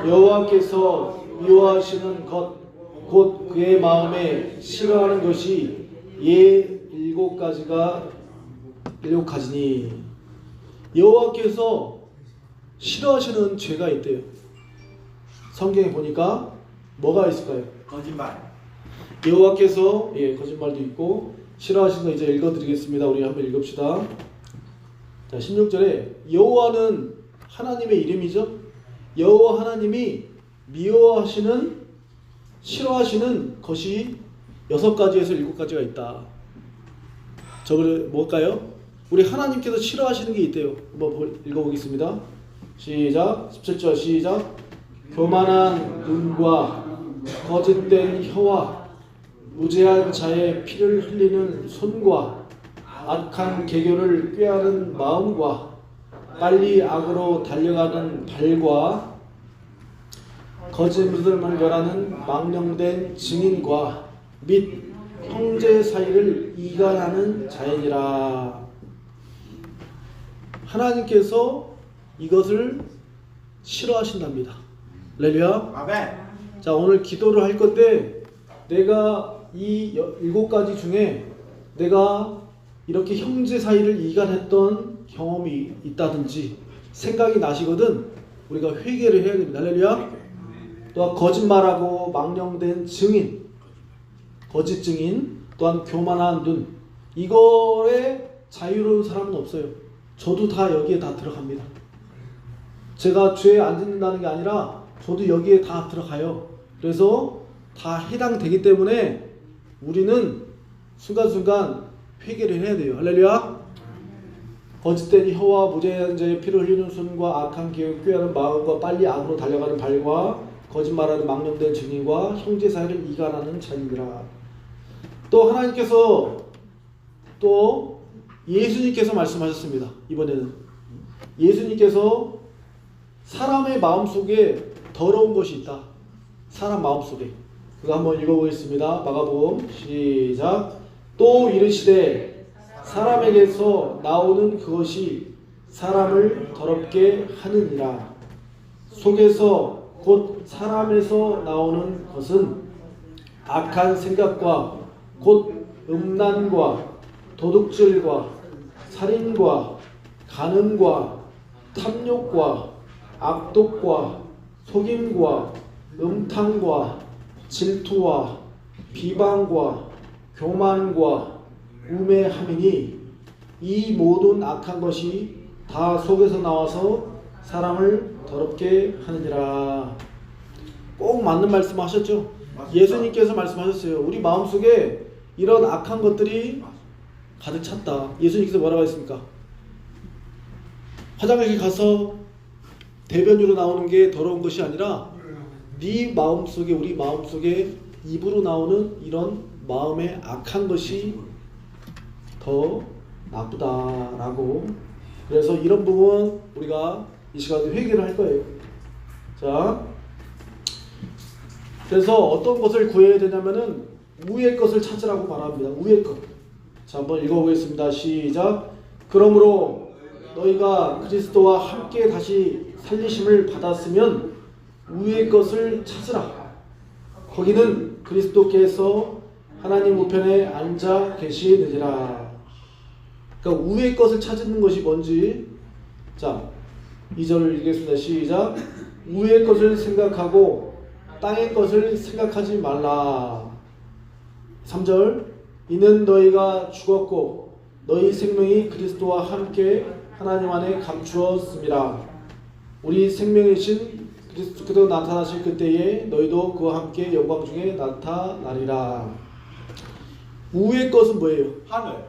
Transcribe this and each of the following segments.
여호와께서 미워하시는 것 곧 그의 마음에 싫어하는 것이 일곱 가지니. 여호와께서 싫어하시는 죄가 있대요. 성경에 보니까 뭐가 있을까요? 거짓말. 여호와께서 거짓말도 있고 싫어하시는 거 이제 읽어드리겠습니다. 우리 한번 읽읍시다. 자, 16절에 여호와는 하나님의 이름이죠. 여호와 하나님이 미워하시는 싫어하시는 것이 6가지에서 7가지가 있다. 저걸 뭘까요? 우리 하나님께서 싫어하시는 게 있대요. 한번 읽어보겠습니다. 시작. 17절 시작. 교만한 눈과 거짓된 혀와 무죄한 자의 피를 흘리는 손과 악한 계교를 꾀하는 마음과 빨리 악으로 달려가는 발과 거짓을 말하는 망령된 증인과 및 형제 사이를 이간하는 자이니라. 하나님께서 이것을 싫어하신답니다. 할렐루야. 아멘. 자, 오늘 기도를 할 건데 내가 이 7가지 중에 내가 이렇게 형제 사이를 이간했던 경험이 있다든지 생각이 나시거든 우리가 회개를 해야 됩니다. 할렐루야. 또한 거짓말하고 망령된 증인, 거짓 증인, 또한 교만한 눈, 이거에 자유로운 사람은 없어요. 저도 다 여기에 다 들어갑니다. 제가 죄에 안 짓는다는 게 아니라 저도 여기에 다 들어가요. 그래서 다 해당되기 때문에 우리는 순간순간 회개를 해야 돼요. 할렐루야. 거짓된 혀와 무죄한 자의 피를 흘리는 손과 악한 계획을 꾀하는 마음과 빨리 악으로 달려가는 발과 거짓말하는 망령된 증인과 형제 사이를 이간하는 자니라. 또 하나님께서 또 예수님께서 말씀하셨습니다. 이번에는 예수님께서 사람의 마음속에 더러운 것이 있다. 사람 마음속에. 그거 한번 읽어보겠습니다. 마가복음 시작. 또 이르시되 사람에게서 나오는 그것이 사람을 더럽게 하느니라. 속에서 곧 사람에서 나오는 것은 악한 생각과 곧 음란과 도둑질과 살인과 간음과 탐욕과 악독과 속임과 음탕과 질투와 비방과 교만과 우매함이니 이 모든 악한 것이 다 속에서 나와서 사람을 더럽게 하느니라. 꼭 맞는 말씀 하셨죠? 맞습니다. 예수님께서 말씀하셨어요. 우리 마음속에 이런 악한 것들이 가득 찼다. 예수님께서 뭐라고 했습니까? 화장실에 가서 대변으로 나오는 게 더러운 것이 아니라 네 마음속에, 우리 마음속에 입으로 나오는 이런 마음의 악한 것이 더 나쁘다라고. 그래서 이런 부분 우리가 이 시간에 회개를 할 거예요. 자, 그래서 어떤 것을 구해야 되냐면은 우의 것을 찾으라고 말합니다. 우의 것. 자, 한번 읽어보겠습니다. 시작. 그러므로 너희가 그리스도와 함께 다시 살리심을 받았으면 우의 것을 찾으라. 거기는 그리스도께서 하나님 우편에 앉아 계시느니라. 그러니까 우의 것을 찾는 것이 뭔지. 자, 2절을 읽겠습니다. 시작. 우의 것을 생각하고 땅의 것을 생각하지 말라. 3절. 이는 너희가 죽었고 너희 생명이 그리스도와 함께 하나님 안에 감추었음이라. 우리 생명이신 그리스도께서 나타나실 그때에 너희도 그와 함께 영광 중에 나타나리라. 우의 것은 뭐예요? 하늘.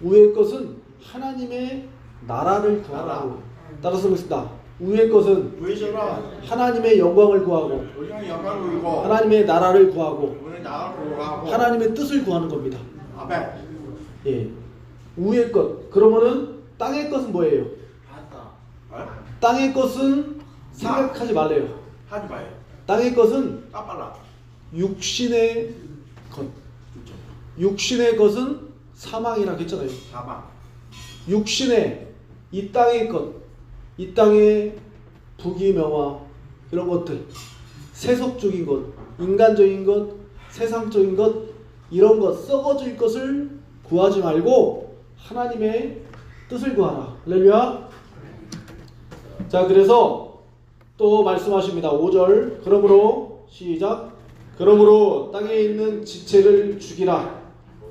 우의 것은 하나님의 나라를 구하라고. 따라서 보겠습니다. 우의 것은 하나님의 영광을 구하고 우리는 영광을 구하고 하나님의 나라를 구하고 우리는 나라를 구하고 하나님의 뜻을 구하는 겁니다. 아멘. 예. 우의 것. 그러면은 땅의 것은 뭐예요? 땅의 것은 생각하지 말래요. 하지 마요. 땅의 것은 까빨라. 육신의 것. 육신의 것은 사망이라고 했잖아요. 사망. 육신의 이 땅의 것, 이 땅의 부귀명화, 이런 것들, 세속적인 것, 인간적인 것, 세상적인 것, 이런 것, 썩어질 것을 구하지 말고 하나님의 뜻을 구하라. 할렐루야. 자, 그래서 또 말씀하십니다. 5절. 그러므로 시작. 그러므로 땅에 있는 지체를 죽이라.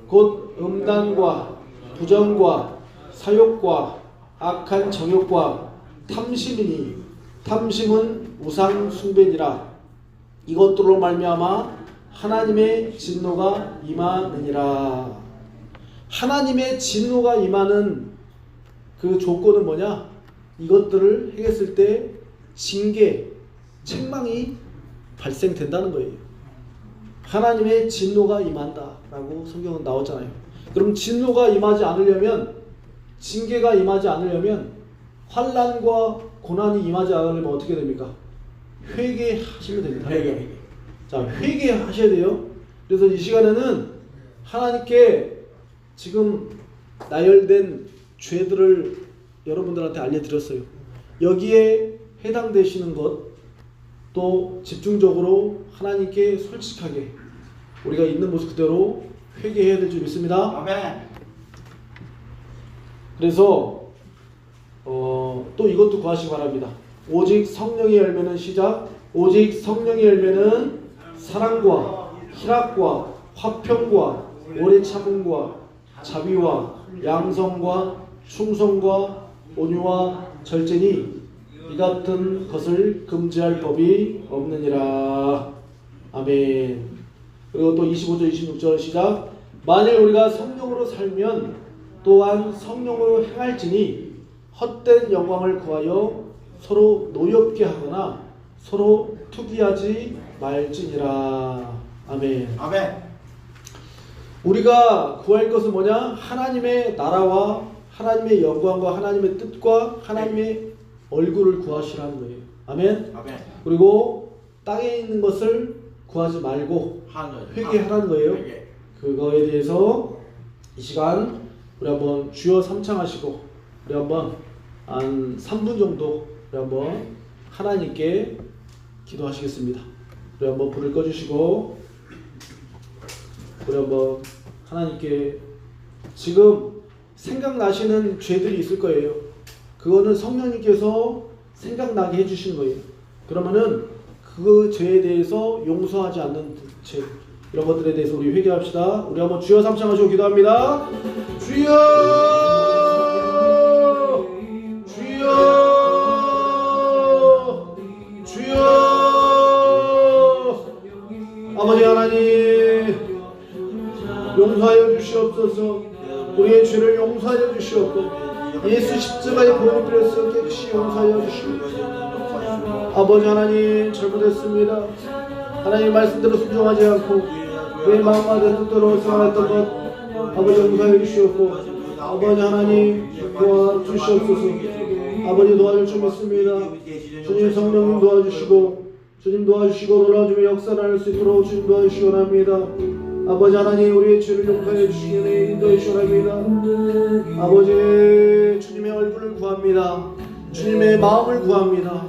곧 음란과 부정과 사욕과 악한 정욕과 탐심이니 탐심은 우상 숭배니라. 이것들로 말미암아 하나님의 진노가 임하느니라. 하나님의 진노가 임하는 그 조건은 뭐냐? 이것들을 행했을 때 징계, 책망이 발생된다는 거예요. 하나님의 진노가 임한다라고 성경은 나오잖아요. 그럼 진노가 임하지 않으려면, 징계가 임하지 않으려면, 환난과 고난이 임하지 않으려면 어떻게 됩니까? 회개하시면 됩니다. 회개. 자, 회개하셔야 돼요. 그래서 이 시간에는 하나님께 지금 나열된 죄들을 여러분들한테 알려드렸어요. 여기에 해당되시는 것, 또 집중적으로 하나님께 솔직하게 우리가 있는 모습 그대로 회개해야 될 줄 믿습니다. 아멘. 그래서 또 이것도 구하시기 바랍니다. 오직 성령의 열매는 시작. 오직 성령의 열매는 사랑과 희락과 화평과 오래 참음과 자비와 양성과 충성과 온유와 절제니 이 같은 것을 금지할 법이 없느니라. 아멘. 그리고 또 25절 26절 시작. 만일 우리가 성령으로 살면 또한 성령으로 행할지니 헛된 영광을 구하여 서로 노엽게 하거나 서로 투기하지 말지니라. 아멘. 아멘. 우리가 구할 것은 뭐냐? 하나님의 나라와 하나님의 영광과 하나님의 뜻과 하나님의 얼굴을 구하시라는 거예요. 아멘. 아멘. 그리고 땅에 있는 것을 구하지 말고 회개하라는 거예요. 회개. 그거에 대해서 이 시간 우리 한번 주여 삼창하시고 우리 한번 한 3분 정도 우리 한번 하나님께 기도하시겠습니다. 우리 한번 불을 꺼주시고 우리 한번 하나님께 지금 생각나시는 죄들이 있을 거예요. 그거는 성령님께서 생각나게 해주시는 거예요. 그러면은 그 죄에 대해서 용서하지 않는 죄, 이런 것들에 대해서 우리 회개합시다. 우리 한번 주여 삼창하시고 기도합니다. 주여, 주여, 주여. 아버지 하나님, 용서하여 주시옵소서. 우리의 죄를 용서하여 주시옵고 예수 십자가의 보혈을 빌어서 깨끗이 용서하여 주시옵소서. 아버지 하나님, 잘못했습니다. 하나님 말씀대로 순종하지 않고 내 마음과 내 뜻대로 생활했던 것 아버지 용서하여 주시옵고 아버지 하나님 도와주시옵소서. 아버지 도와줄 줄 믿습니다. 주님 성령님 도와주시고 주님 도와주시고 놀라운 주의 역사를 할 수 있도록 주님 도와주시기 원합니다. 아버지 하나님, 우리의 죄를 용서해 주시기 위해 인도해 주시기 원합니다. 아버지, 주님의 얼굴을 구합니다. 주님의 마음을 구합니다.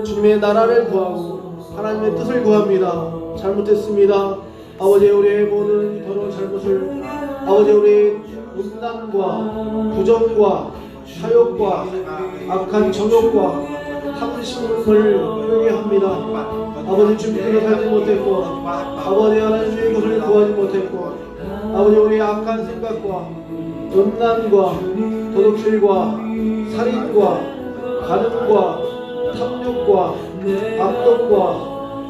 주님의 나라를 구하고 하나님의 뜻을 구합니다. 잘못했습니다. 아버지, 우리의 모든 더러운 잘못을 아버지, 우리의 음란과 부정과 사욕과 악한 정욕과 탐심을 회개합니다. 아버지, 주님께로 살지 못했고 아버지 하나님 주의 것을 구하지 못했고 아버지, 우리의 악한 생각과 음란과 도둑질과 살인과 간음과 탐욕과 악독과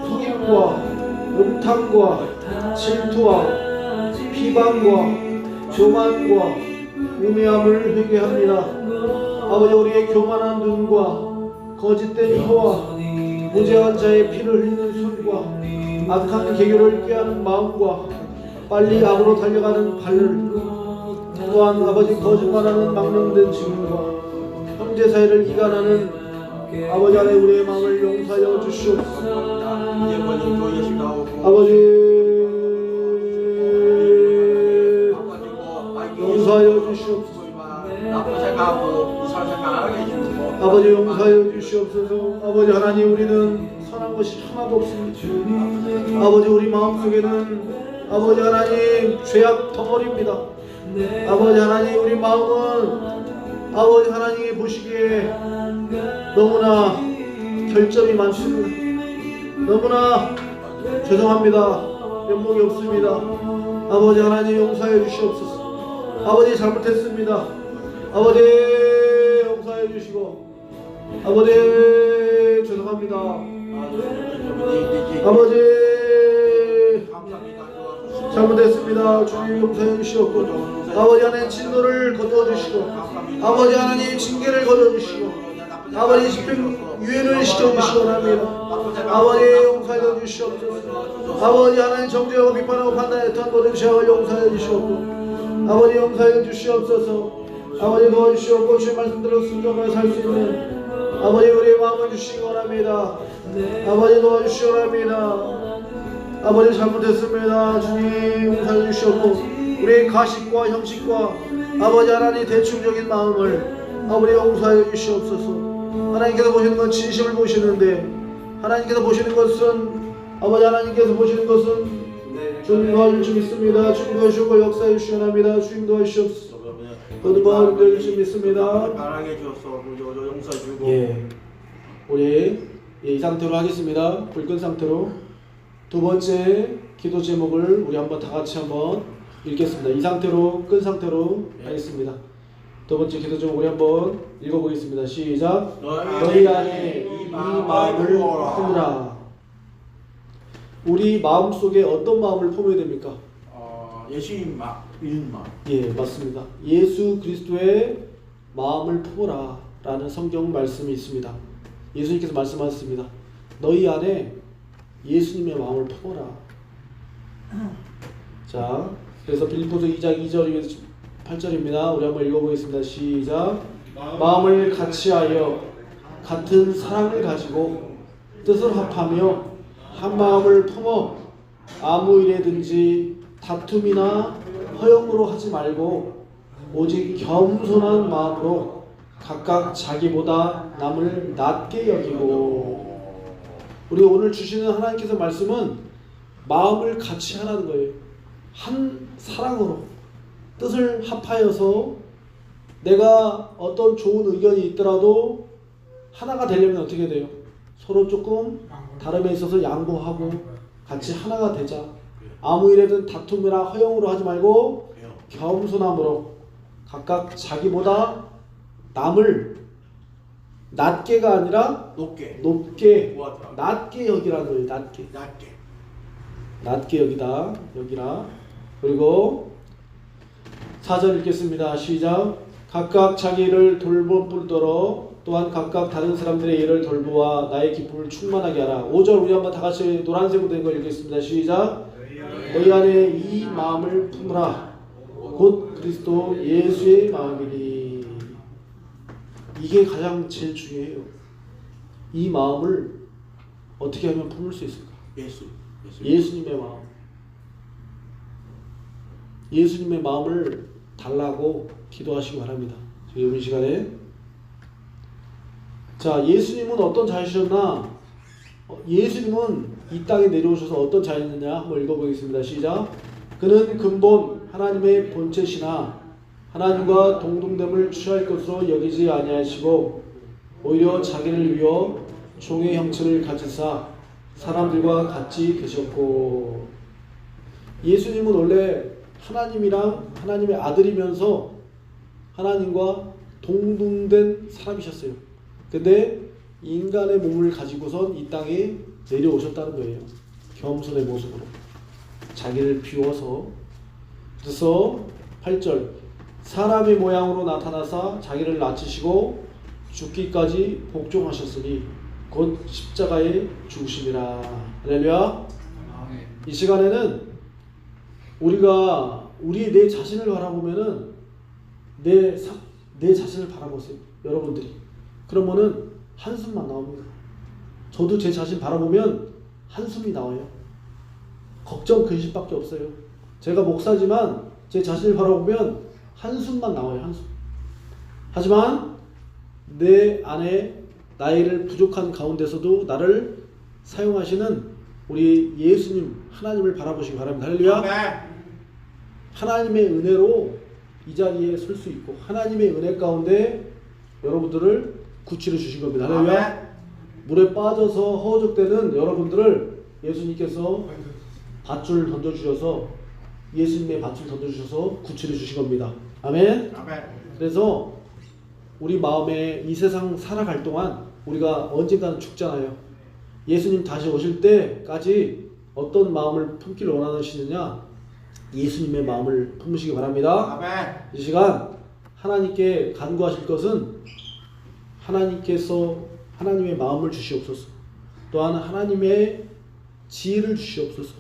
속임과 음탕과 질투와 비방과 교만과 우매함을 회개합니다. 아버지, 우리의 교만한 눈과 거짓된 혀와 무죄한 자의 피를 흘리는 손과 악한 계교를 꾀하는 마음과 빨리 악으로 달려가는 발을 또한 아버지 거짓말하는 망령된 증언과 형제 사이를 이간하는 아버지 안에 우리의 마음을 용서하여 주시옵소서. 아버지 용서하여 주시옵소서. 아버지 용서하여 주시옵소서. 아버지 하나님, 우리는 선한 것이 하나도 없습니다. 아버지 우리 마음속에는 아버지 하나님 죄악 덩어리입니다. 아버지 하나님 우리 마음은 아버지 하나님이 보시기에 너무나 결점이 많습니다. 너무나 죄송합니다. 면목이 없습니다. 아버지 하나님 용서해 주시옵소서. 아버지 잘못했습니다. 아버지 용서해 주시고 아버지 죄송합니다. 아버지 잘못했습니다. 주님 용서해 주시옵고 아버지 하나님 진노를 거두어주시고 아버지 하나님 징계를 거두어주시고 아버지 집행유예를 시켜주시기 원합니다. 아버지 용서해 주시옵소서. 아버지 하나님 정죄하고 비판하고 판단했던 모든 죄악을 용서해 주시옵고 아버지 용서해 주시옵소서. 아버지 도와주시옵고 주의 말씀대로 순종하여 살 수 있는 아버지 우리의 마음을 주시기 원합니다. 아버지 도와주시기 원합니다. 아버지 잘못했습니다. 주님 용서해 주시옵고 우리의 가식과 형식과 아버지 하나님 대충적인 마음을 아버지 용서해 주시옵소서. 하나님께서 보시는 건 진심을 보시는데 하나님께서 보시는 것은 아버지 하나님께서 보시는 것은 주님 도와줄 줄 믿습니다. 주님 도와주시고 역사해 주시기 원합니다. 주님 도와주시옵소서. 거듭 도와줄 줄 믿습니다. 예, 우리 이 상태로 하겠습니다. 불끈 상태로 두 번째 기도 제목을 우리 한번 다 같이 한번 읽겠습니다. 이 상태로 끈 상태로 하겠습니다. 두 번째 기도 제목 우리 한번 읽어보겠습니다. 시작. 너희 안에 이 마음을 품으라. 우리 마음 속에 어떤 마음을 품어야 됩니까? 예수님 믿는 마음. 예, 맞습니다. 예수 그리스도의 마음을 품으라 라는 성경 말씀이 있습니다. 예수님께서 말씀하셨습니다. 너희 안에 예수님의 마음을 품어라. 자, 그래서 빌립보서 2장 2절 8절입니다. 우리 한번 읽어보겠습니다. 시작. 마음을 같이하여 같은 사랑을 가지고 뜻을 합하며 한 마음을 품어 아무 일에든지 다툼이나 허영으로 하지 말고 오직 겸손한 마음으로 각각 자기보다 남을 낮게 여기고. 우리 오늘 주시는 하나님께서 말씀은 마음을 같이 하라는 거예요. 한 사랑으로 뜻을 합하여서 내가 어떤 좋은 의견이 있더라도 하나가 되려면 어떻게 돼요? 서로 조금 다름에 있어서 양보하고 같이 하나가 되자. 아무 일에든 다툼이나 허영으로 하지 말고 겸손함으로 각각 자기보다 남을 낮게가 아니라 높게 낮게 여기라는 거예요. 낮게 여기라. 그리고 4절 읽겠습니다. 시작. 각각 자기 일을 돌볼 뿐더러 또한 각각 다른 사람들의 일을 돌보아 나의 기쁨을 충만하게 하라. 5절 우리 한번 다 같이 노란색으로 된 거 읽겠습니다. 시작. 너희 안에 이 마음을 품으라. 곧 그리스도 예수의 마음이니. 이게 가장 제일 중요해요. 이 마음을 어떻게 하면 품을 수 있을까? 예수님의 마음. 예수님의 마음을 달라고 기도하시기 바랍니다. 지금 이 시간에. 자, 예수님은 어떤 자이셨나? 예수님은 이 땅에 내려오셔서 어떤 자였느냐 한번 읽어보겠습니다. 시작. 그는 근본 하나님의 본체시나 하나님과 동등됨을 취할 것으로 여기지 아니하시고 오히려 자기를 위어 종의 형체를 가지사 사람들과 같이 되셨고. 예수님은 원래 하나님이랑 하나님의 아들이면서 하나님과 동등된 사람이셨어요. 근데 인간의 몸을 가지고선 이 땅에 내려오셨다는 거예요. 겸손의 모습으로 자기를 비워서. 그래서 8절 사람의 모양으로 나타나사 자기를 낮추시고 죽기까지 복종하셨으니 곧 십자가에 죽으심이라. 할렐루야. 이 시간에는 우리가 내 자신을 바라보면은 내 자신을 바라보세요. 여러분들이. 그러면은 한숨만 나옵니다. 저도 제 자신 바라보면 한숨이 나와요. 걱정 근심밖에 없어요. 제가 목사지만 제 자신을 바라보면 한숨만 나와요. 한숨. 하지만 내 안에 나이를 부족한 가운데서도 나를 사용하시는 우리 예수님 하나님을 바라보시기 바랍니다. 할렐루야. 아멘. 하나님의 은혜로 이 자리에 설 수 있고 하나님의 은혜 가운데 여러분들을 구치를 주신 겁니다. 할렐루야. 아멘. 물에 빠져서 허우적대는 여러분들을 예수님께서 밧줄 던져주셔서 예수님의 밧줄 던져주셔서 구치를 주신 겁니다. 아멘. 아멘. 그래서 우리 마음에 이 세상 살아갈 동안 우리가 언젠가는 죽잖아요. 예수님 다시 오실 때까지 어떤 마음을 품기를 원하시느냐, 예수님의 마음을 품으시기 바랍니다. 아멘. 이 시간 하나님께 간구하실 것은 하나님께서 하나님의 마음을 주시옵소서, 또한 하나님의 지혜를 주시옵소서,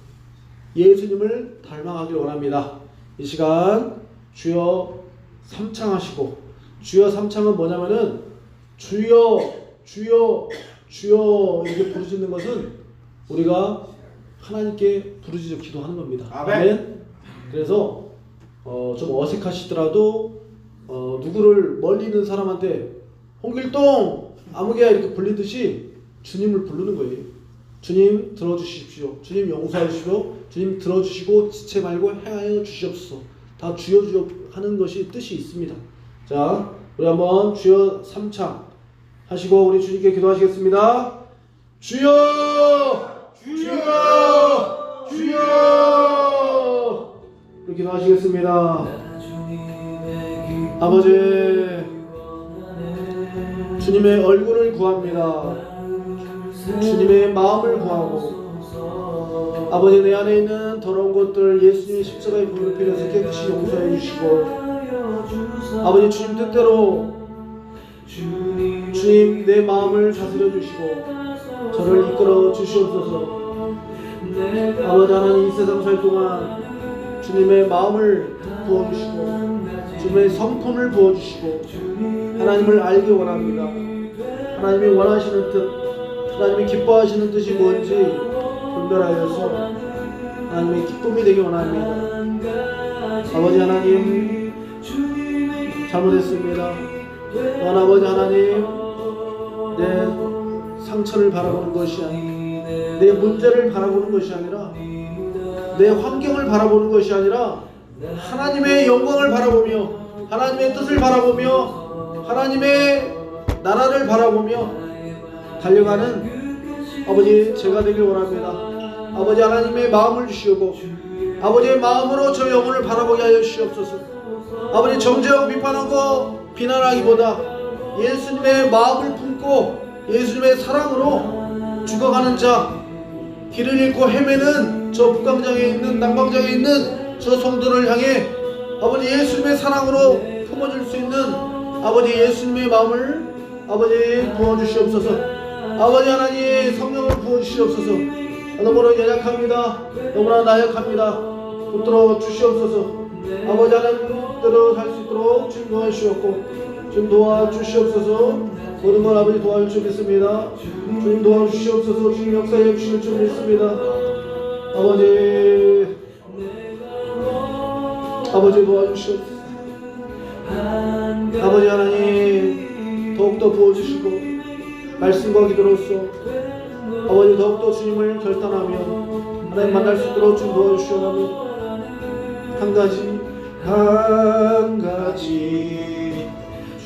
예수님을 닮아가길 원합니다. 이 시간 주여 삼창하시고, 주여 삼창은 뭐냐면은 주여 주여 주여 이렇게 부르짖는 것은 우리가 하나님께 부르짖어 기도하는 겁니다. 아멘. 그래서 좀 어색하시더라도 누구를 멀리 있는 사람한테 홍길동 아무개야 이렇게 불리듯이 주님을 부르는 거예요. 주님 들어주십시오. 주님 용서해 주십시오. 주님 들어주시고 지체 말고 행하여 주시옵소서. 다 주여 주여 하는 것이 뜻이 있습니다. 자, 우리 한번 주여 삼창 하시고 우리 주님께 기도하시겠습니다. 주여 주여 주여 이렇게 기도하시겠습니다. 아버지, 주님의 얼굴을 구합니다. 주님의 마음을 구하고, 아버지 내 안에 있는 더러운 것들 예수님의 십자가의 보혈을 빌어서 깨끗이 용서해 주시고, 아버지 주님 뜻대로 주님 내 마음을 다스려 주시고 저를 이끌어 주시옵소서. 아버지 하나님, 이 세상 살 동안 주님의 마음을 부어주시고 주님의 성품을 부어주시고 하나님을 알기 원합니다. 하나님이 원하시는 뜻, 하나님이 기뻐하시는 뜻이 뭔지 분별하여서 하나님의 기쁨이 되기 원합니다. 아버지 하나님, 잘못했습니다. 또한 아버지 하나님, 내 상처를 바라보는 것이 아니라, 내 문제를 바라보는 것이 아니라, 내 환경을 바라보는 것이 아니라 하나님의 영광을 바라보며 하나님의 뜻을 바라보며 하나님의 나라를 바라보며 달려가는 아버지 제가 되길 원합니다. 아버지 하나님의 마음을 주시고 아버지의 마음으로 저 영혼을 바라보게 하여 주시옵소서. 아버지 정죄하고 비판하고 비난하기보다 예수님의 마음을 품고 예수님의 사랑으로 죽어가는 자, 길을 잃고 헤매는 저 북광장에 있는 남광장에 있는 저 성도를 향해 아버지 예수님의 사랑으로 품어줄 수 있는 아버지 예수님의 마음을 아버지 부어주시옵소서. 아버지 하나님 성령을 부어주시옵소서. 너무나 연약합니다. 너무나 나약합니다. 붙들어 주시옵소서. 아버지 하나님대로 살 수 있도록 주님 도와주시옵고 주님 도와주시옵소서. 모든 걸 아버지 도와줄 줄 믿습니다. 주님 도와주시옵소서. 주님 역사해 주실 줄 믿습니다. 아버지 도와주시옵소서. 아버지 하나님 더욱더 부어주시고 말씀과 기도로서 아버지 더욱더 주님을 결단하며 하나님 만날 수 있도록 주님 도와주시옵소서. 한 가지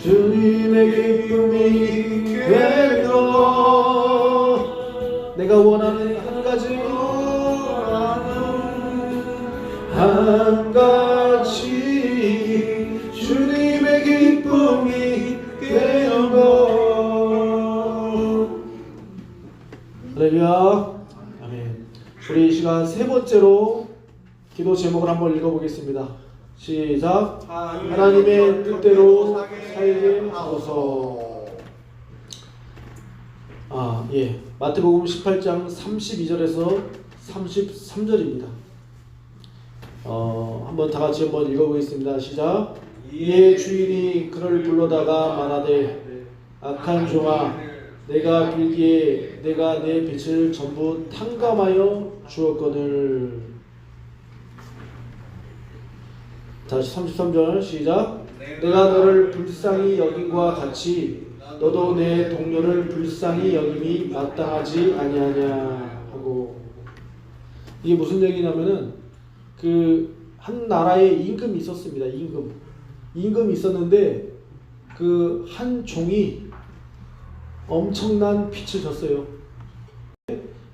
주님의 기쁨이 되며 내가 원하는 한 가지 주님의 기쁨이 되며. 할렐루야. 아멘. 우리 이 시간 세 번째로 기도 제목을 한번 읽어보겠습니다. 시작. 하나님의 뜻대로 살게 하소서. 마태복음 18장 32절에서 33절입니다. 한번 다 같이 한번 읽어보겠습니다. 시작. 이에 주인이 그를 불러다가 말하되 악한 종아, 내가 빌기에 내가 내 빛을 전부 탕감하여 주었거늘. 다시 33절 시작. 내가 너를 불쌍히 여긴과 같이 너도 내 동료를 불쌍히 여김이 마땅하지 아니하냐 하고. 이게 무슨 얘기냐면은 그 한 나라에 임금이 있었습니다. 임금이 있었는데 그 한 종이 엄청난 빚을 졌어요.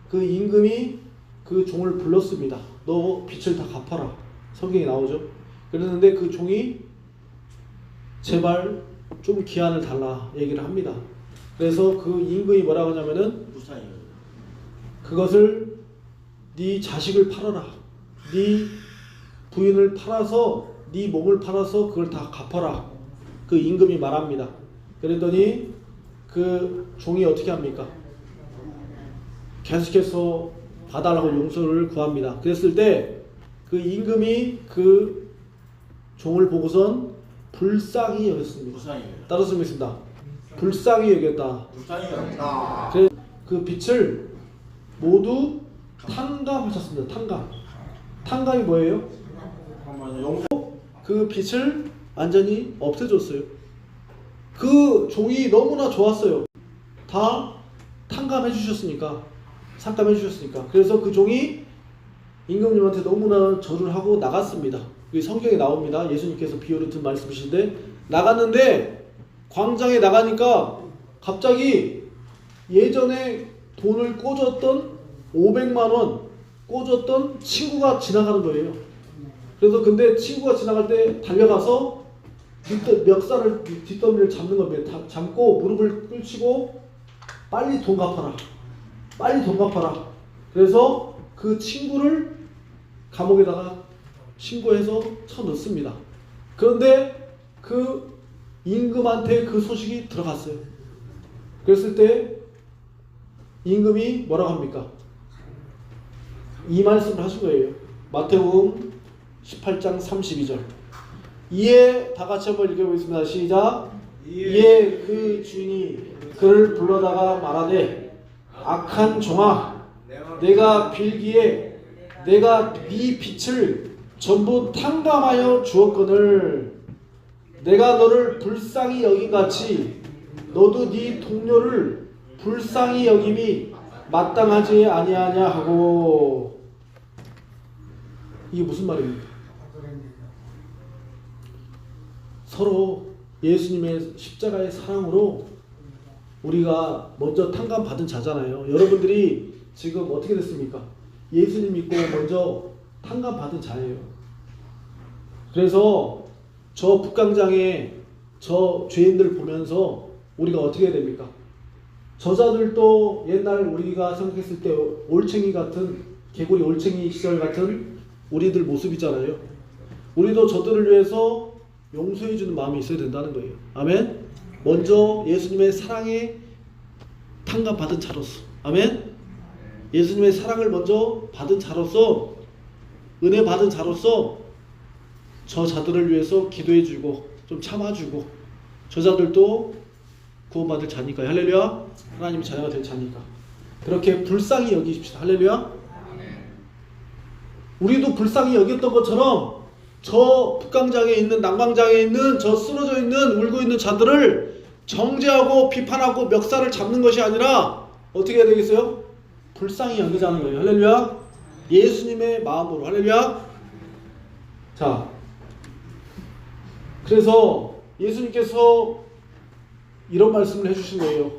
그 임금이 그 종을 불렀습니다. 너 빚을 다 갚아라. 성경에 나오죠. 그랬는데 그 종이 제발 좀 기한을 달라 얘기를 합니다. 그래서 그 임금이 뭐라고 하냐면은 무사히. 그것을 네 자식을 팔아라. 네 부인을 팔아서 네 몸을 팔아서 그걸 다 갚아라. 그 임금이 말합니다. 그랬더니 그 종이 어떻게 합니까? 계속해서 봐달라고 용서를 구합니다. 그랬을 때 그 임금이 그 종을 보고선 불쌍히 여겼습니다. 무사히. 따라서 읽겠습니다. 불쌍히 여겼다. 무사히 여겼다. 그 빚을 모두 탕감하셨습니다. 탕감이 뭐예요? 용서. 그 빚을 완전히 없애줬어요. 그 종이 너무나 좋았어요. 다 탕감해 주셨으니까. 삭감해 주셨으니까. 그래서 그 종이 임금님한테 너무나 절을 하고 나갔습니다. 이 성경에 나옵니다. 예수님께서 비유를 든 말씀이신데 나갔는데 광장에 나가니까 갑자기 예전에 돈을 꽂았던 500만 원 꽂았던 친구가 지나가는 거예요. 그래서 근데 친구가 지나갈 때 달려가서 멱살을 뒷덜미를 잡는 겁니다. 잡고 무릎을 꿇치고 빨리 돈 갚아라. 그래서 그 친구를 감옥에다가 신고해서 쳐넣습니다. 그런데 그 임금한테 그 소식이 들어갔어요. 그랬을 때 임금이 뭐라고 합니까? 이 말씀을 하신 거예요. 마태복음 18장 32절. 이에 다 같이 한번 읽어보겠습니다. 시작. 이에 그 주인이 그를 불러다가 말하되 악한 종아, 내가 빌기에 내가 네 빚을 전부 탕감하여 주었거늘 내가 너를 불쌍히 여긴같이 너도 네 동료를 불쌍히 여김이 마땅하지 아니하냐 하고. 이게 무슨 말입니까? 서로 예수님의 십자가의 사랑으로 우리가 먼저 탕감받은 자잖아요. 여러분들이 지금 어떻게 됐습니까? 예수님 믿고 먼저 탕감받은 자예요. 그래서 저 북광장에 저 죄인들 보면서 우리가 어떻게 해야 됩니까? 저자들도 옛날 우리가 생각했을 때 올챙이 같은, 개구리 올챙이 시절 같은 우리들 모습이잖아요. 우리도 저들을 위해서 용서해주는 마음이 있어야 된다는 거예요. 아멘. 먼저 예수님의 사랑에 탕감받은 자로서, 아멘. 예수님의 사랑을 먼저 받은 자로서, 은혜 받은 자로서 저 자들을 위해서 기도해주고 좀 참아주고, 저자들도 구원받을 자니까, 할렐루야. 하나님의 자녀가 될 자니까 그렇게 불쌍히 여기십시다. 할렐루야. 우리도 불쌍히 여겼던 것처럼 저 북광장에 있는, 난광장에 있는 저 쓰러져 있는, 울고 있는 자들을 정죄하고 비판하고 멱살을 잡는 것이 아니라 어떻게 해야 되겠어요? 불쌍히 여기자는 거예요. 할렐루야. 예수님의 마음으로. 할렐루야. 자, 그래서 예수님께서 이런 말씀을 해주신 거예요.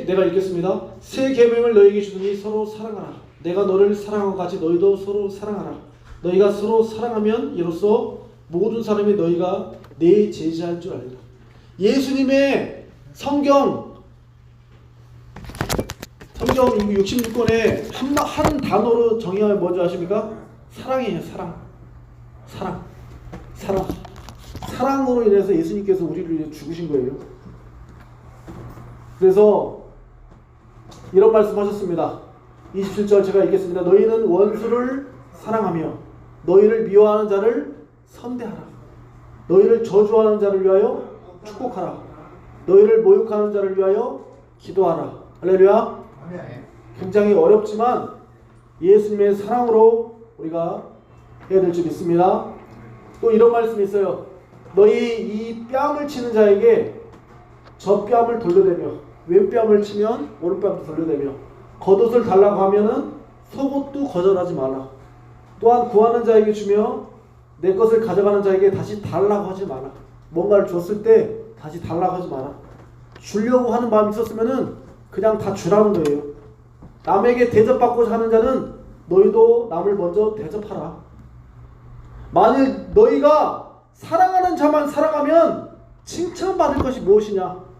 내가 읽겠습니다. 새 계명을 너희에게 주더니 서로 사랑하라. 내가 너를 사랑한 것 같이 너희도 서로 사랑하라. 너희가 서로 사랑하면 이로써 모든 사람이 너희가 내 제자인 줄 알리라. 예수님의 성경 66권에 한 단어로 정의하면 뭔지 아십니까? 사랑이에요. 사랑으로 인해서 예수님께서 우리를 위해 죽으신 거예요. 그래서 이런 말씀하셨습니다. 27절 제가 읽겠습니다. 너희는 원수를 사랑하며 너희를 미워하는 자를 선대하라. 너희를 저주하는 자를 위하여 축복하라. 너희를 모욕하는 자를 위하여 기도하라. 할렐루야. 굉장히 어렵지만 예수님의 사랑으로 우리가 해야 될 줄 믿습니다. 또 이런 말씀이 있어요. 너희 이 뺨을 치는 자에게 젖뺨을 돌려대며 왼뺨을 치면 오른뺨도 돌려대며 겉옷을 달라고 하면은 속옷도 거절하지 마라. 또한 구하는 자에게 주며 내 것을 가져가는 자에게 다시 달라고 하지 마라. 뭔가를 줬을 때 다시 달라고 하지 마라. 주려고 하는 마음이 있었으면은 그냥 다 주라는 거예요. 남에게 대접받고자 하는 자는 너희도 남을 먼저 대접하라. 만일 너희가 사랑하는 자만 사랑하면 칭찬받을 것이 무엇이냐?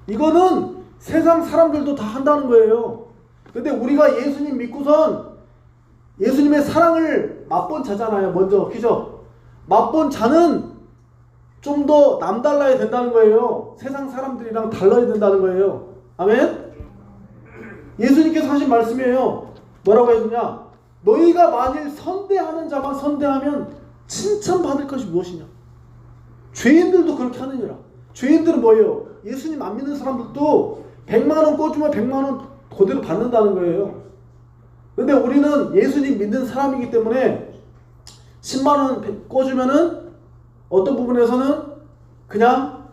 이거는 세상 사람들도 다 한다는 거예요. 근데 우리가 예수님 믿고선 예수님의 사랑을 맛본 자잖아요. 먼저, 그죠? 맛본 자는 좀 더 남달라야 된다는 거예요. 세상 사람들이랑 달라야 된다는 거예요. 아멘? 예수님께서 하신 말씀이에요. 뭐라고 해주냐? 너희가 만일 선대하는 자만 선대하면 칭찬받을 것이 무엇이냐? 죄인들도 그렇게 하느니라. 죄인들은 뭐예요? 예수님 안 믿는 사람들도 100만원 꿔주면 100만원 그대로 받는다는 거예요. 근데 우리는 예수님 믿는 사람이기 때문에 10만원 꿔주면은 어떤 부분에서는 그냥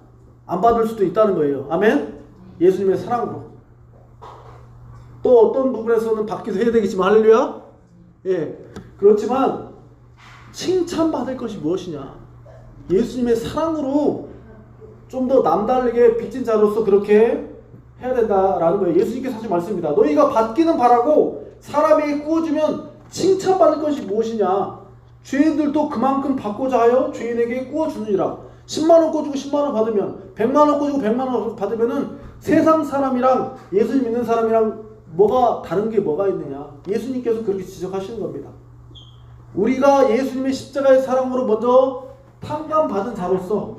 안 받을 수도 있다는 거예요. 아멘? 예수님의 사랑으로. 또 어떤 부분에서는 받기도 해야 되겠지만, 할렐루야? 예. 그렇지만 칭찬받을 것이 무엇이냐? 예수님의 사랑으로 좀 더 남다르게 빚진 자로서 그렇게 해야 된다라는 거예요. 예수님께서 하신 말씀입니다. 너희가 받기는 바라고 사람에게 꾸어주면 칭찬받을 것이 무엇이냐? 죄인들도 그만큼 받고자 하여 죄인에게 꾸어주느니라. 10만원 꿔주고 10만원 받으면 100만원 꿔주고 100만원 받으면은 세상 사람이랑 예수님 믿는 사람이랑 뭐가 다른 게 뭐가 있느냐? 예수님께서 그렇게 지적하시는 겁니다. 우리가 예수님의 십자가의 사랑으로 먼저 탕감받은 자로서,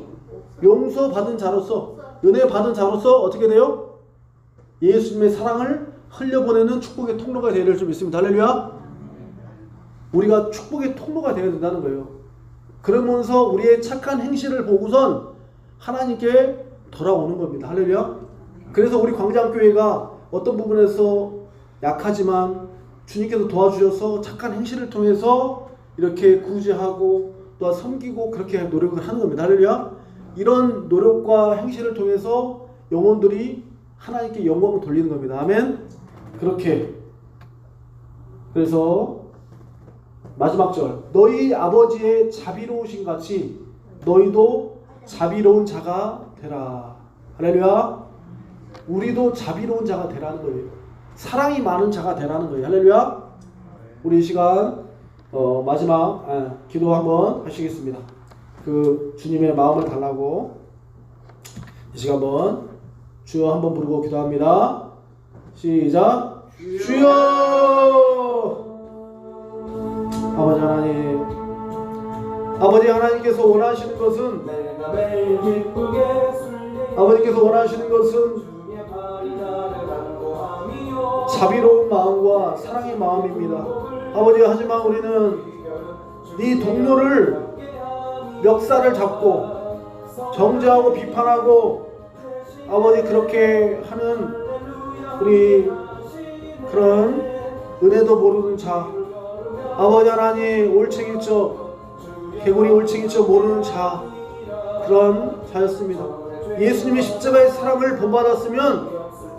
용서받은 자로서, 은혜 받은 자로서 어떻게 돼요? 예수님의 사랑을 흘려보내는 축복의 통로가 되어야 될 줄 믿습니다. 할렐루야. 우리가 축복의 통로가 되어야 된다는 거예요. 그러면서 우리의 착한 행실을 보고선 하나님께 돌아오는 겁니다. 할렐루야. 그래서 우리 광장교회가 어떤 부분에서 약하지만 주님께서 도와주셔서 착한 행실을 통해서 이렇게 구제하고 또 섬기고 그렇게 노력을 하는 겁니다. 할렐루야. 이런 노력과 행실을 통해서 영혼들이 하나님께 영광을 돌리는 겁니다. 아멘. 그렇게. 그래서 마지막 절, 너희 아버지의 자비로우신 같이 너희도 자비로운 자가 되라. 할렐루야. 우리도 자비로운 자가 되라는 거예요. 사랑이 많은 자가 되라는 거예요. 할렐루야. 우리 이 시간 마지막 기도 한번 하시겠습니다. 그 주님의 마음을 달라고 이 시간 한번 주여 한번 부르고 기도합니다. 시작. 주여. 아버지 하나님, 아버지 하나님께서 원하시는 것은, 아버지께서 원하시는 것은 자비로운 마음과 사랑의 마음입니다. 아버지, 하지만 우리는 네 동료를 멱살을 잡고 정죄하고 비판하고 아버지 그렇게 하는 우리 그런 은혜도 모르는 자, 아버지 하나님 올챙인 척, 개구리 올챙인 척 모르는 자, 그런 자였습니다. 예수님의 십자가의 사랑을 본받았으면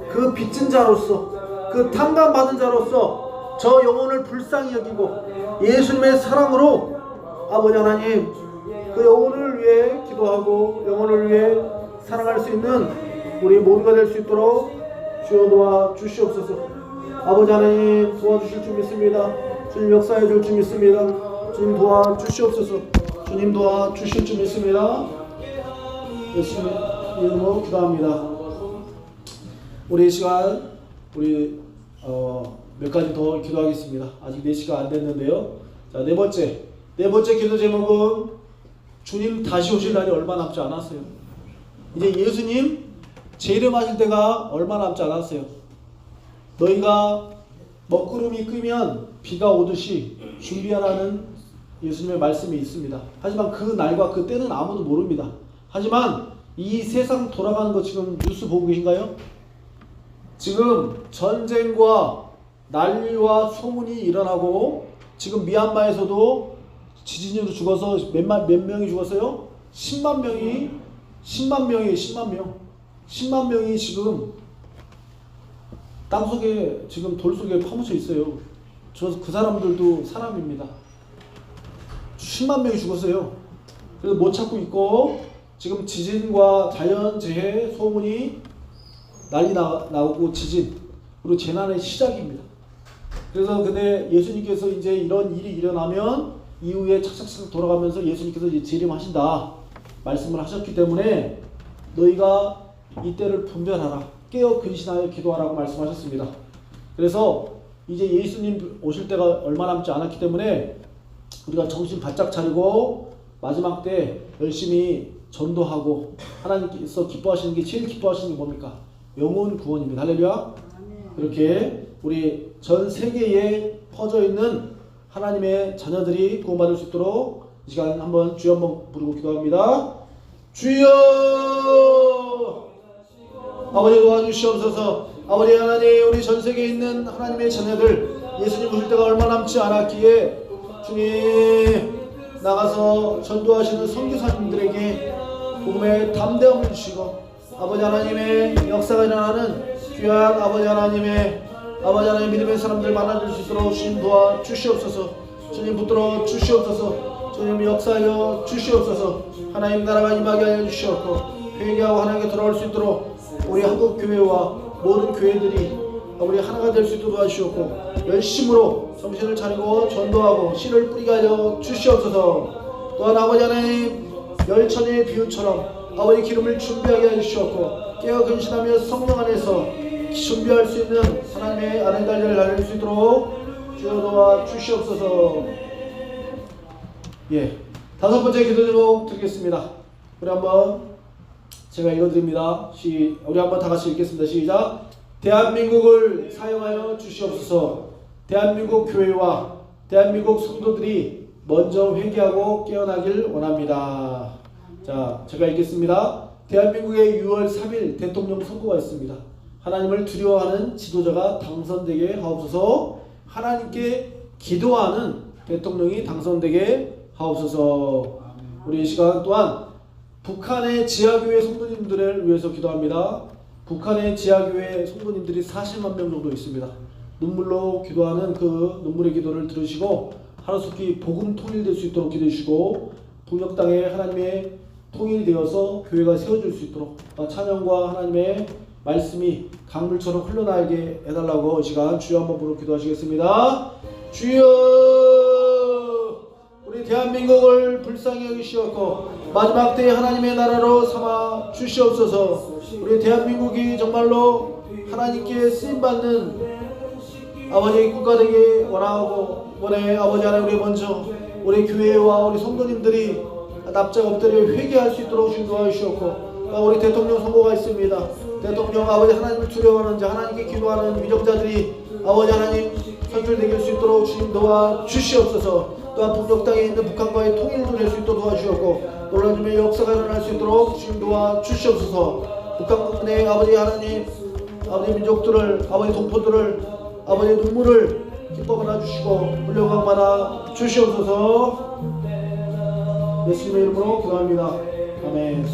그 빚진 자로서, 그 탕감받은 자로서 저 영혼을 불쌍히 여기고 예수님의 사랑으로 아버지 하나님 그 영혼을 위해 기도하고 영혼을 위해 사랑할 수 있는 우리 모두가 될 수 있도록 주여 도와 주시옵소서. 아버지 하나님 도와주실 줄 믿습니다. 주님 역사해 줄 줄 믿습니다. 주님 도와 주시옵소서. 주님 도와 주실 줄 믿습니다. 예수님 이름으로 기도합니다. 우리 이 시간 우리 몇 가지 더 기도하겠습니다. 아직 4시가 안 됐는데요. 자, 네 번째 기도 제목은 주님 다시 오실 날이 얼마 남지 않았어요. 이제 예수님 재림하실 때가 얼마 남지 않았어요. 너희가 먹구름이 끄면 비가 오듯이 준비하라는 예수님의 말씀이 있습니다. 하지만 그 날과 그 때는 아무도 모릅니다. 하지만 이 세상 돌아가는 거 지금 뉴스 보고 계신가요? 지금 전쟁과 난리와 소문이 일어나고 지금 미얀마에서도 지진으로 죽어서 몇 명이 죽었어요? 10만 명. 10만 명이 지금 땅속에 지금 돌 속에 파묻혀 있어요. 그 사람들도 사람입니다. 10만 명이 죽었어요. 그래서 못 찾고 있고 지금 지진과 자연재해 소문이 난리 나오고 지진 그리고 재난의 시작입니다. 그래서 근데 예수님께서 이제 이런 일이 일어나면 이후에 착착착 돌아가면서 예수님께서 이제 재림하신다 말씀을 하셨기 때문에 너희가 이때를 분별하라 깨어 근신하여 기도하라고 말씀하셨습니다. 그래서 이제 예수님 오실 때가 얼마 남지 않았기 때문에 우리가 정신 바짝 차리고 마지막 때 열심히 전도하고 하나님께서 기뻐하시는 게 제일 기뻐하시는 게 뭡니까? 영혼 구원입니다. 할렐루야. 이렇게 우리 전 세계에 퍼져 있는 하나님의 자녀들이 구원받을 수 있도록 이 시간 한번 주여 한번 부르고 기도합니다. 주여 아버지 도와주시옵소서. 아버지 하나님 우리 전 세계에 있는 하나님의 자녀들 예수님 오실 때가 얼마 남지 않았기에 주님 나가서 전도하시는 선교사님들에게 복음의 담대함을 주시고 아버지 하나님의 역사가 일어나는 귀한 아버지 하나님 믿음의 사람들 만나줄 수 있도록 주님 도와주시옵소서. 주님 붙들어 주시옵소서. 주님 역사하여 주시옵소서. 하나님 나라가 임하게 하여 주시옵고 회개하고 하나님께 돌아올 수 있도록 우리 한국 교회와 모든 교회들이 우리 하나가 될 수 있도록 도와주시옵고 열심으로 정신을 차리고 전도하고 씨를 뿌리게 하여 주시옵소서. 또한 아버지 하나님 열천의 비유처럼 아버지 기름을 준비하게 하여 주시옵고 깨어 근신하며 성령 안에서 준비할 수 있는 하나님의 아는 달려를 달릴 수 있도록 주여 도와 주시옵소서. 예, 다섯 번째 기도 제목 드리겠습니다. 우리 한번 제가 읽어드립니다. 우리 한번 다 같이 읽겠습니다. 시작. 대한민국을 사용하여 주시옵소서. 대한민국 교회와 대한민국 성도들이 먼저 회개하고 깨어나길 원합니다. 자, 제가 읽겠습니다. 대한민국의 6월 3일 대통령 선거가 있습니다. 하나님을 두려워하는 지도자가 당선되게 하옵소서. 하나님께 기도하는 대통령이 당선되게 하옵소서. 우리 이 시간 또한 북한의 지하교회 성도님들을 위해서 기도합니다. 북한의 지하교회 성도님들이 40만 명 정도 있습니다. 눈물로 기도하는 그 눈물의 기도를 들으시고 하루속히 복음 통일될 수 있도록 기도해 주시고 북녘 땅에 하나님의 통일되어서 교회가 세워질 수 있도록 찬양과 하나님의 말씀이 강물처럼 흘러나오게 해달라고 이 시간 주여 한번 부르고 기도하시겠습니다. 주여 우리 대한민국을 불쌍히 여기시옵고 마지막 때에 하나님의 나라로 삼아 주시옵소서. 우리 대한민국이 정말로 하나님께 쓰임받는 아버지 국가 되기 원하고 원해. 아버지 하나님 우리 먼저 우리 교회와 우리 성도님들이 납작 엎드려 회개할 수 있도록 주님 도와주시옵고 우리 대통령 선거가 있습니다. 대통령 아버지 하나님을 두려워하는 자 하나님께 기도하는 위정자들이 아버지 하나님 선출되길 수 있도록 주님 도와주시옵소서. 또한 북녘 땅에 있는 북한과의 통일도 될 수 있도록 도와주시옵고 놀라움의 역사가 일어날 수 있도록 주님 도와주시옵소서. 북한의 아버지 하나님 아버지 민족들을 아버지 동포들을 아버지 눈물을 기뻐 받아주시고 물려강 받아 주시옵소서. 예수님의 이름으로 기도합니다. 아멘.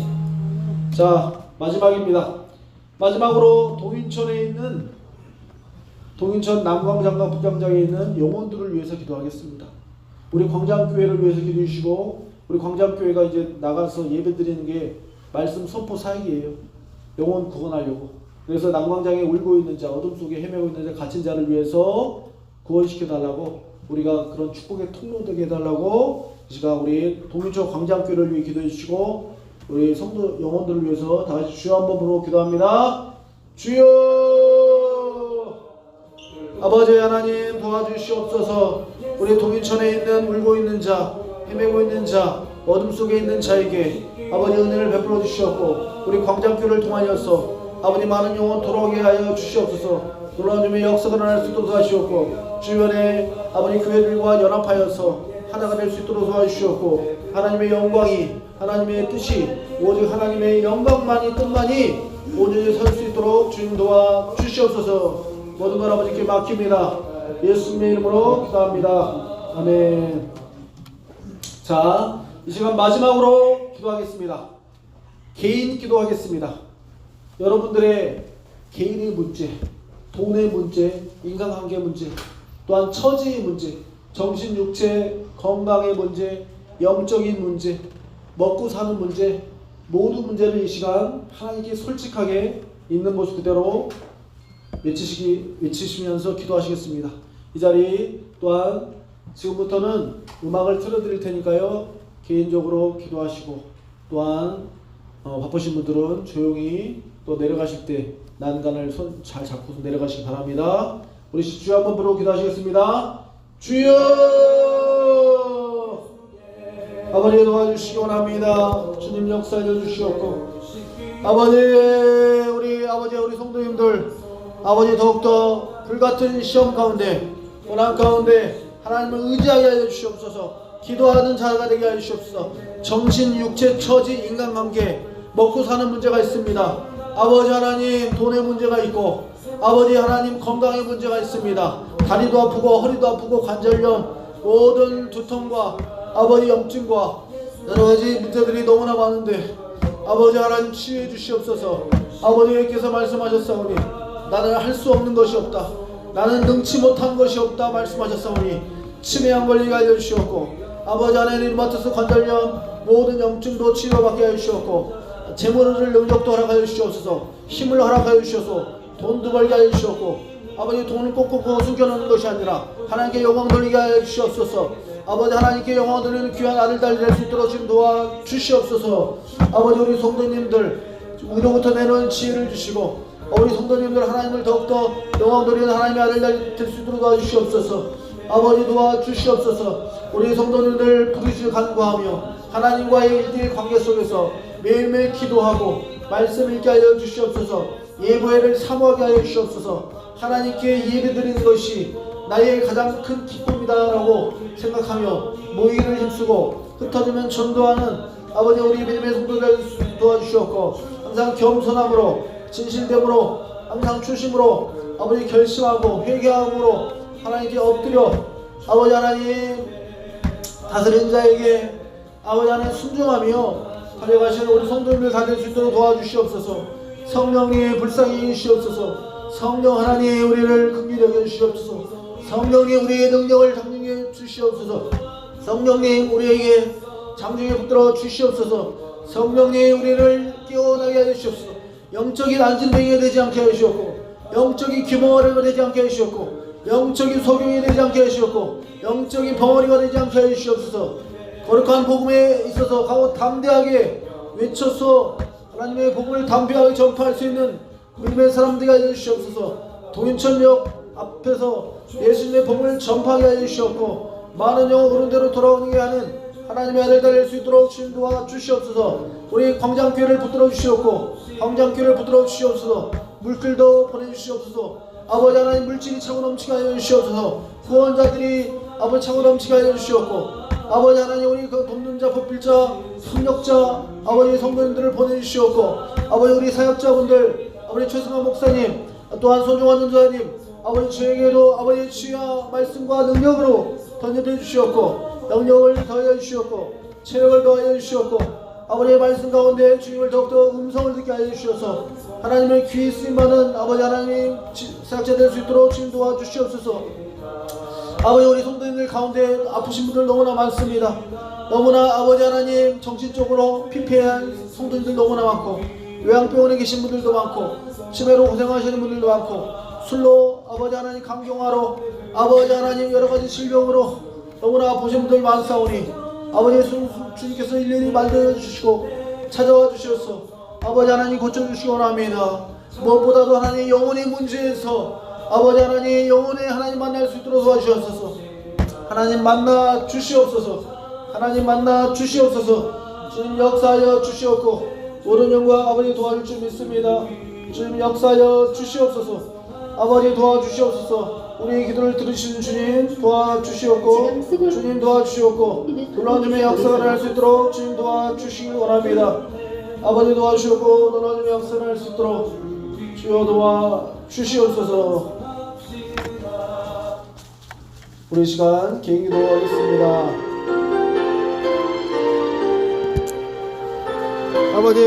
자, 마지막입니다. 마지막으로 동인천에 있는 동인천 남광장과 북광장에 있는 영혼들을 위해서 기도하겠습니다. 우리 광장교회를 위해서 기도해 주시고 우리 광장교회가 이제 나가서 예배 드리는 게 말씀 선포 사역이에요. 영혼 구원하려고. 그래서 남광장에 울고 있는 자 어둠 속에 헤매고 있는 자 갇힌 자를 위해서 구원시켜 달라고 우리가 그런 축복의 통로 되게 해달라고 이 시간 우리 동인천 광장교회를 위해 기도해 주시고 우리 성도 영혼들을 위해서 다 같이 주여 한번 부르고 기도합니다. 주여 아버지 하나님 도와주시옵소서. 우리 동인천에 있는 울고 있는 자 헤매고 있는 자 어둠 속에 있는 자에게 아버지 은혜를 베풀어 주시옵고 우리 광장교회를 통하여서 아버지 많은 영혼 돌아오게 하여 주시옵소서. 놀라운 주님의 역사가 일어날 수 있도록 도와주시옵고 주변의 아버지 교회들과 연합하여서 하나가 될 수 있도록 도와주시옵고 하나님의 영광이 하나님의 뜻이 오직 하나님의 영광만이 뜻만이 오직 설 수 있도록 주님 도와 주시옵소서. 모든 걸 아버지께 맡깁니다. 예수님의 이름으로 기도합니다. 아멘. 자, 이 시간 마지막으로 기도하겠습니다. 개인 기도하겠습니다. 여러분들의 개인의 문제, 돈의 문제, 인간관계 문제, 또한 처지의 문제, 정신, 육체, 건강의 문제, 영적인 문제, 먹고 사는 문제, 모든 문제를 이 시간 하나님께 솔직하게 있는 모습 그대로 외치시면서 기도하시겠습니다. 이 자리 또한 지금부터는 음악을 틀어드릴 테니까요. 개인적으로 기도하시고 또한 바쁘신 분들은 조용히 또 내려가실 때 난간을 손 잘 잡고 내려가시기 바랍니다. 우리 주여 한번 부르고 기도하시겠습니다. 주여! 아버지 도와주시기 원합니다. 주님 역사해 주시옵고 아버지 우리 성도님들 아버지 더욱더 불같은 시험 가운데 고난 가운데 하나님을 의지하게 하여 주시옵소서. 기도하는 자가 되게 하여 주시옵소서. 정신, 육체, 처지, 인간관계 먹고 사는 문제가 있습니다. 아버지 하나님 돈의 문제가 있고 아버지 하나님 건강의 문제가 있습니다. 다리도 아프고 허리도 아프고 관절염 모든 두통과 아버지 염증과 여러가지 문제들이 너무나 많은데 아버지 하나님 치유해 주시옵소서. 아버지께서 말씀하셨사오니 나는 할 수 없는 것이 없다. 나는 능치 못한 것이 없다 말씀하셨사오니 치매 안 걸리게 알려주시옵고 아버지 하나님 마트스 관절염 모든 염증도 치료받게 해주시옵고 재물을 능력도 허락하여 주시옵소서. 힘을 허락하여 주셔서 돈도 벌게 하여 주시옵고 아버지 돈을 꼭꼭 숨겨놓는 것이 아니라 하나님께 영광 돌리게 하여 주시옵소서. 아버지 하나님께 영광 돌리는 귀한 아들 딸이 될 수 있도록 지금 도와주시옵소서. 아버지 우리 성도님들 위로부터 내놓은 지혜를 주시고 우리 성도님들 하나님을 더욱더 영광 돌리는 하나님의 아들 딸이 될 수 있도록 도와주시옵소서. 아버지 도와주시옵소서. 우리 성도님들 부르짖어 간구하며 하나님과의 1대1 관계 속에서 매일매일 기도하고 말씀 읽게 하여 주시옵소서. 예배를 사모하게 하여 주시옵소서. 하나님께 예배드리는 것이 나의 가장 큰 기쁨이다라고 생각하며 모이를 힘쓰고 흩어지면 전도하는 아버지 우리 매일매일 성도들 도와주시옵고 항상 겸손함으로 진실됨으로 항상 초심으로 아버지 결심하고 회개함으로 하나님께 엎드려 아버지 하나님 다스리는 자에게 아버지 하나님 순종하며 달려가시는 우리 성도님들 다 될 수 있도록 도와주시옵소서. 성령님의 불쌍히 주시옵소서. 성령 하나님 우리를 긍휼히 여겨 주시옵소서. 성령님 우리의 능력을 장중해 주시옵소서. 성령님 우리에게 장중에 붙들어 주시옵소서. 성령님 우리를 깨어나게 하여 주시옵소서. 영적인 안진뱅이가 되지 않게 하여 주시옵고 영적인 규모가 되지 않게 하여 주시옵고 영적인 소경이 되지 않게 하여 주시옵고 영적인 벙어리가 되지 않게 하여 주시옵소서. 거룩한 복음에 있어서 담대하게 외쳐서 하나님의 복음을 담대하게 전파할 수 있는 믿음의 사람들이 하여 주시옵소서. 동인천역 앞에서 예수님의 복음을 전파하게 하여 주시옵고 많은 영혼 오른대로 돌아오게 하는 하나님의 아들 될 수 있도록 주님 도와주시옵소서. 우리 광장교회를 붙들어 주시옵고 광장교회를 붙들어 주시옵소서. 물길도 보내주시옵소서. 아버지 하나님 물질이 차고 넘치게 하여 주시옵소서. 구원자들이 아버지 차고 넘치게 하여 주시옵고 아버지 하나님 우리 그 돕는 자, 법필자, 협력자 아버지 성도님들을 보내주시옵고 아버지 우리 사역자분들 아버지 최승환 목사님 또한 소중한 전도사님 아버지 저에게도 아버지 주여 말씀과 능력으로 던져져 주시옵고 영역을 더하여 주시옵고 체력을 더하여 주시옵고 아버지의 말씀 가운데 주님을 더욱더 음성을 듣게 하여 주시옵소서. 하나님의 귀에 쓰임받는 아버지 하나님 사역자 될 수 있도록 주님 도와주시옵소서. 아버지 우리 성도님들 가운데 아프신 분들 너무나 많습니다. 너무나 아버지 하나님 정신적으로 피폐한 성도님들 너무나 많고 요양병원에 계신 분들도 많고 치매로 고생하시는 분들도 많고 술로 아버지 하나님 강경화로 아버지 하나님 여러가지 질병으로 너무나 아프신 분들 많사오니 아버지 주님께서 일일이 만들어주시고 찾아와 주셔서 아버지 하나님 고쳐주시기 원합니다. 무엇보다도 하나님 영혼의 문제에서 아버지 하나님 영혼의 하나님 만날 수 있도록 도와주시옵소서. 하나님 만나 주시옵소서. 하나님 만나 주시옵소서. 주님 역사하여 주시옵고 모든 영광 아버지 도와줄 줄 믿습니다. 주님 역사하여 주시옵소서. 아버지 도와주시옵소서. 우리의 기도를 들으시는 주님 도와주시옵고 주님 도와주시옵고 놀라운 주님의 역사를 할 수 있도록 주님 도와주시길 원합니다. 아버지 도와주시옵고 놀라운 주님의 역사를 할 수 있도록 주여 도와주시옵소서. 우리 시간 개인 기도하겠습니다. 아버지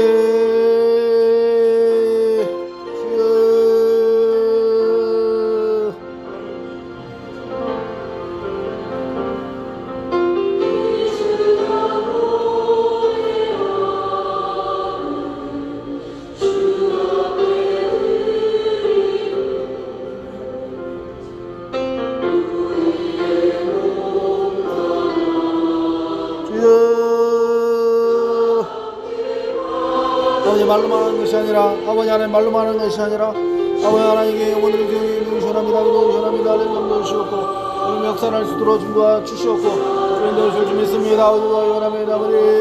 아버지 말로만 하는 것이 아니라 아버지 하나님 말로만 하는 것이 아니라 아버지 하나님께 영혼을 주시옵니다. 주시옵니다. 하나님 주시옵고 오늘 역사할 수 있도록 준비하 주시옵고 주님 도우실 줄 믿습니다. 아버지와 원합니다. 아버지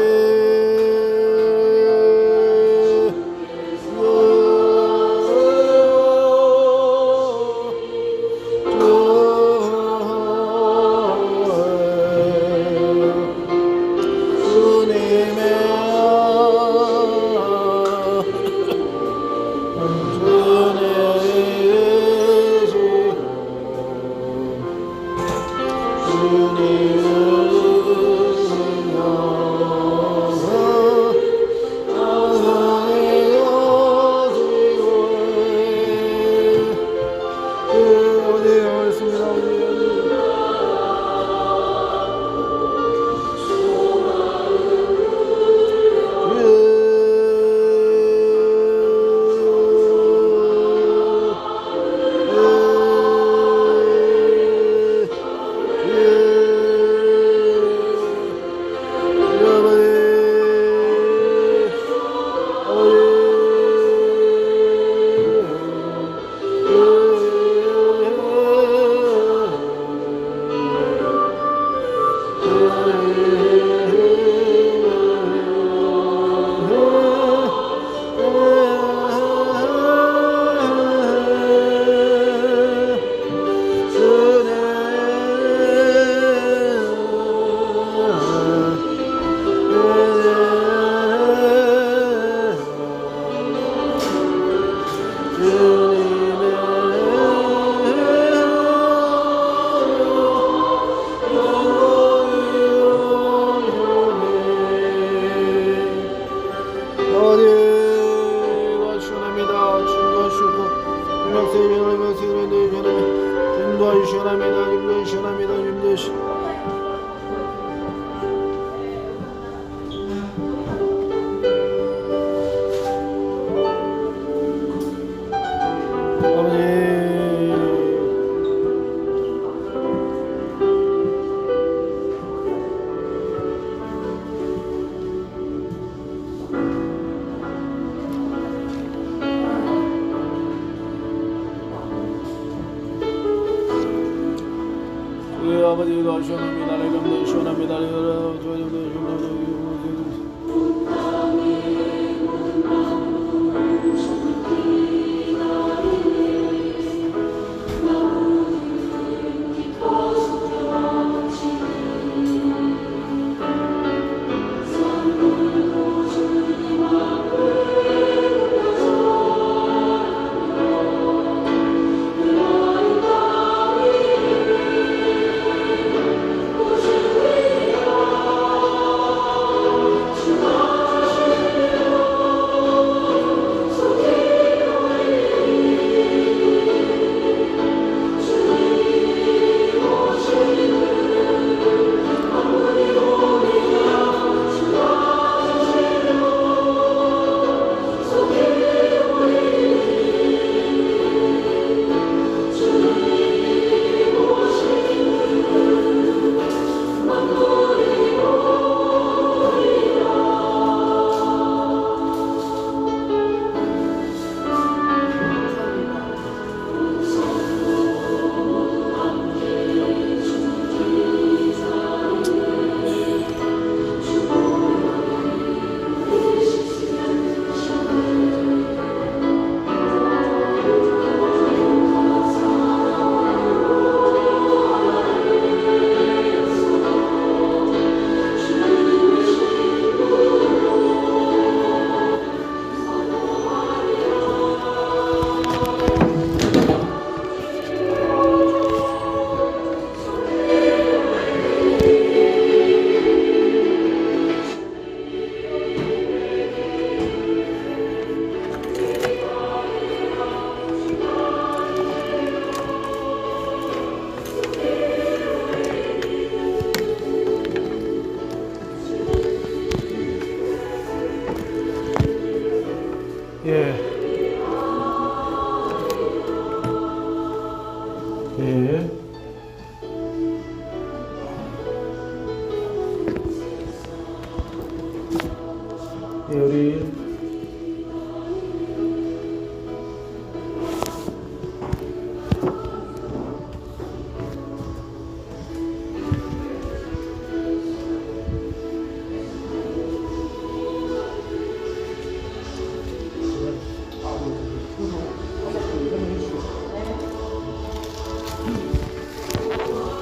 아버지가 시원합니다. 내가 시원합니다. 예.